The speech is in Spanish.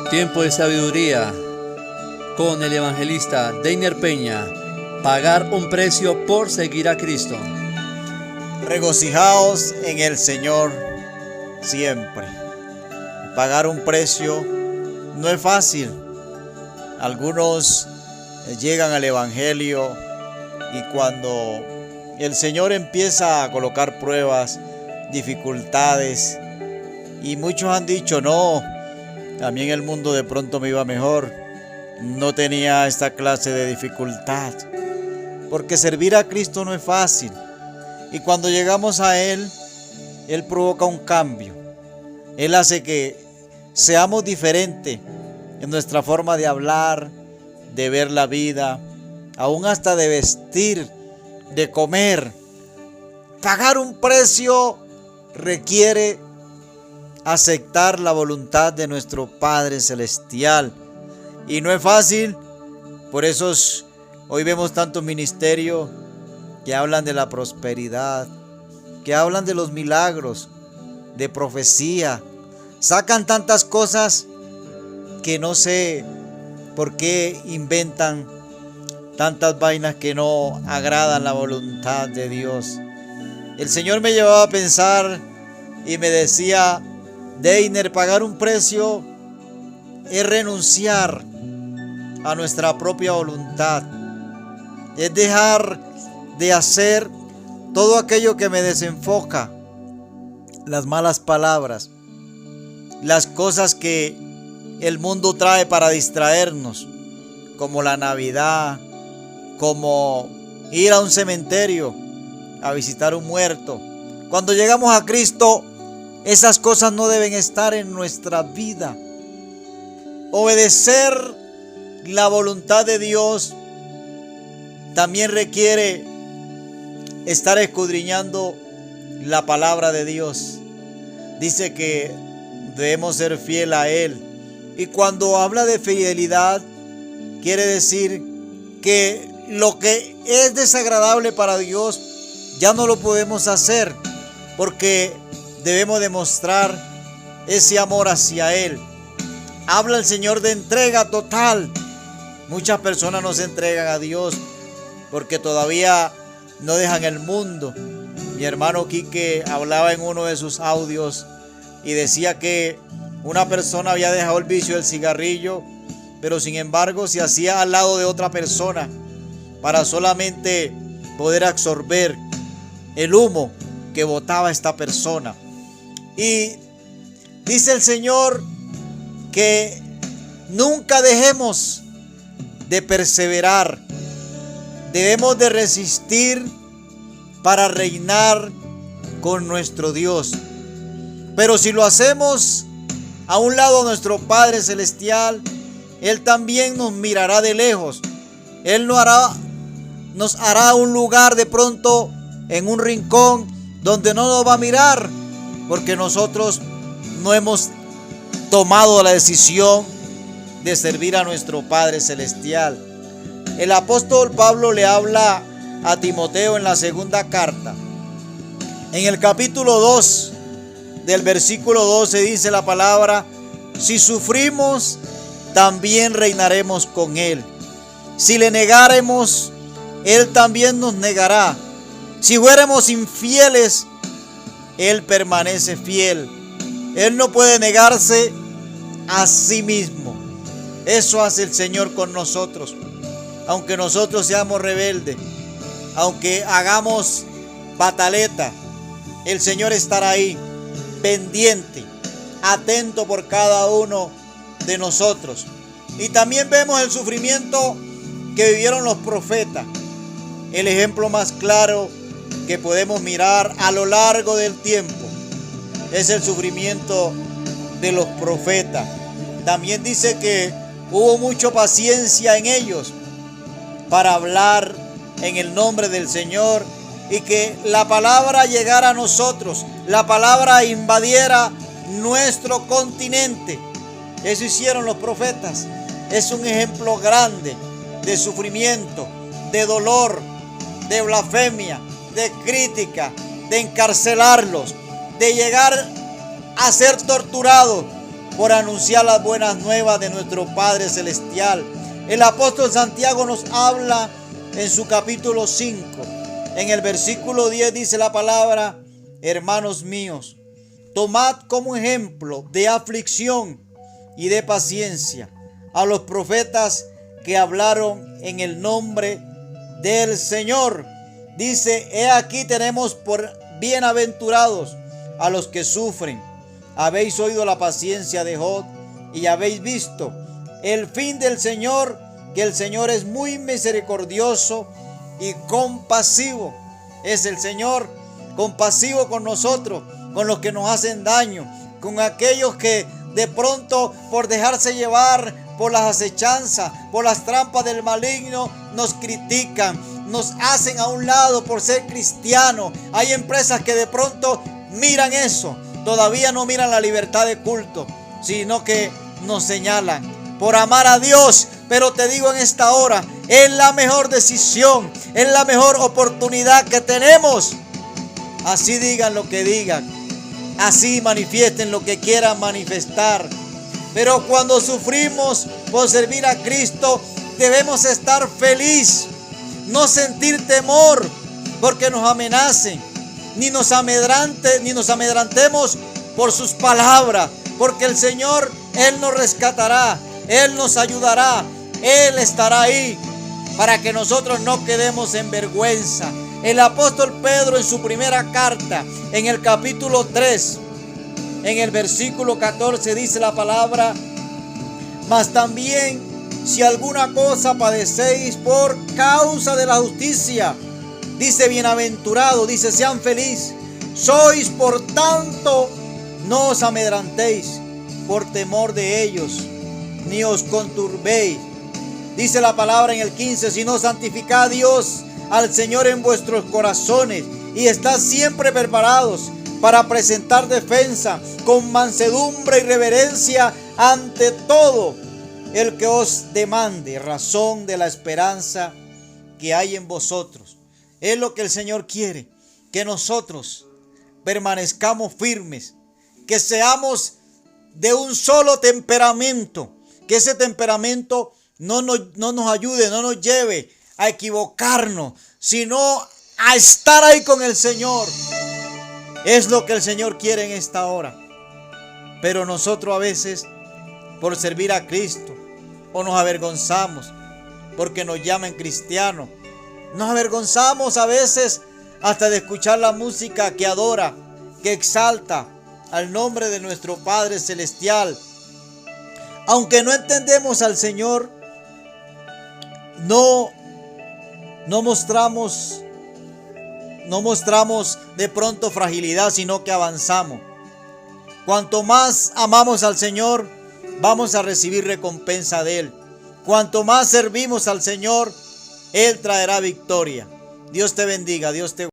Tiempo de sabiduría con el evangelista Deiner Peña. Pagar un precio por seguir a Cristo. Regocijaos en el Señor siempre. Pagar un precio no es fácil. Algunos llegan al Evangelio y cuando el Señor empieza a colocar pruebas, dificultades, y muchos han dicho, no, a mí en el mundo de pronto me iba mejor, no tenía esta clase de dificultad, porque servir a Cristo no es fácil. Y cuando llegamos a Él provoca un cambio. Él hace que seamos diferentes en nuestra forma de hablar, de ver la vida, aún hasta de vestir, de comer. Pagar un precio requiere aceptar la voluntad de nuestro Padre Celestial. Y no es fácil, por eso hoy vemos tantos ministerios que hablan de la prosperidad, que hablan de los milagros, de profecía. Sacan tantas cosas que no sé por qué inventan tantas vainas que no agradan la voluntad de Dios. El Señor me llevaba a pensar y me decía, Deiner, pagar un precio es renunciar a nuestra propia voluntad, es dejar de hacer todo aquello que me desenfoca, las malas palabras, las cosas que el mundo trae para distraernos, como la Navidad, como ir a un cementerio a visitar un muerto. Cuando llegamos a Cristo, esas cosas no deben estar en nuestra vida. Obedecer la voluntad de Dios también requiere estar escudriñando la palabra de Dios. Dice que debemos ser fiel a Él. Y cuando habla de fidelidad, quiere decir que lo que es desagradable para Dios ya no lo podemos hacer, porque debemos demostrar ese amor hacia Él. Habla el Señor de entrega total. Muchas personas no se entregan a Dios porque todavía no dejan el mundo. Mi hermano Quique hablaba en uno de sus audios y decía que una persona había dejado el vicio del cigarrillo, pero sin embargo se hacía al lado de otra persona para solamente poder absorber el humo que botaba esta persona. Y dice el Señor que nunca dejemos de perseverar. Debemos de resistir para reinar con nuestro Dios. Pero si lo hacemos a un lado de nuestro Padre Celestial, Él también nos mirará de lejos. Él nos hará un lugar de pronto en un rincón donde no nos va a mirar, porque nosotros no hemos tomado la decisión de servir a nuestro Padre Celestial. El apóstol Pablo le habla a Timoteo en la segunda carta. En el capítulo 2 del versículo 12 dice la palabra: si sufrimos, también reinaremos con Él. Si le negáremos, Él también nos negará. Si fuéramos infieles, Él permanece fiel. Él no puede negarse a sí mismo. Eso hace el Señor con nosotros. Aunque nosotros seamos rebeldes, aunque hagamos pataleta, el Señor estará ahí, pendiente, atento por cada uno de nosotros. Y también vemos el sufrimiento que vivieron los profetas. El ejemplo más claro que podemos mirar a lo largo del tiempo es el sufrimiento de los profetas. También dice que hubo mucha paciencia en ellos para hablar en el nombre del Señor y que la palabra llegara a nosotros, la palabra invadiera nuestro continente. Eso hicieron los profetas. Es un ejemplo grande de sufrimiento, de dolor, de blasfemia, de crítica, de encarcelarlos, de llegar a ser torturados por anunciar las buenas nuevas de nuestro Padre Celestial. El apóstol Santiago nos habla en su capítulo 5. En el versículo 10 dice la palabra: hermanos míos, tomad como ejemplo de aflicción y de paciencia a los profetas que hablaron en el nombre del Señor. Dice: he aquí tenemos por bienaventurados a los que sufren. Habéis oído la paciencia de Job y habéis visto el fin del Señor, que el Señor es muy misericordioso y compasivo. Es el Señor compasivo con nosotros, con los que nos hacen daño, con aquellos que de pronto, por dejarse llevar por las acechanzas, por las trampas del maligno, nos critican, nos hacen a un lado por ser cristianos. Hay empresas que de pronto miran eso, todavía no miran la libertad de culto, sino que nos señalan por amar a Dios. Pero te digo en esta hora, es la mejor decisión, es la mejor oportunidad que tenemos. Así digan lo que digan, así manifiesten lo que quieran manifestar. Pero cuando sufrimos por servir a Cristo, debemos estar felices, no sentir temor porque nos amenacen, ni nos amedrantemos por sus palabras, porque el Señor, Él nos rescatará, Él nos ayudará, Él estará ahí para que nosotros no quedemos en vergüenza. El apóstol Pedro, en su primera carta, en el capítulo 3, en el versículo 14, dice la palabra: mas también si alguna cosa padecéis por causa de la justicia, dice bienaventurado, dice sean felices. Sois por tanto, no os amedrantéis por temor de ellos, ni os conturbéis. Dice la palabra en el 15: sino santificad a Dios, al Señor en vuestros corazones, y estad siempre preparados para presentar defensa con mansedumbre y reverencia ante todo el que os demande razón de la esperanza que hay en vosotros. Es lo que el Señor quiere, que nosotros permanezcamos firmes, que seamos de un solo temperamento, que ese temperamento no nos ayude, no nos lleve a equivocarnos, sino a estar ahí con el Señor. Es lo que el Señor quiere en esta hora. Pero nosotros a veces, por servir a Cristo, o nos avergonzamos porque nos llaman cristianos. Nos avergonzamos a veces hasta de escuchar la música que adora, que exalta al nombre de nuestro Padre Celestial. Aunque no entendemos al Señor, no mostramos de pronto fragilidad, sino que avanzamos. Cuanto más amamos al Señor, vamos a recibir recompensa de Él. Cuanto más servimos al Señor, Él traerá victoria. Dios te bendiga, Dios te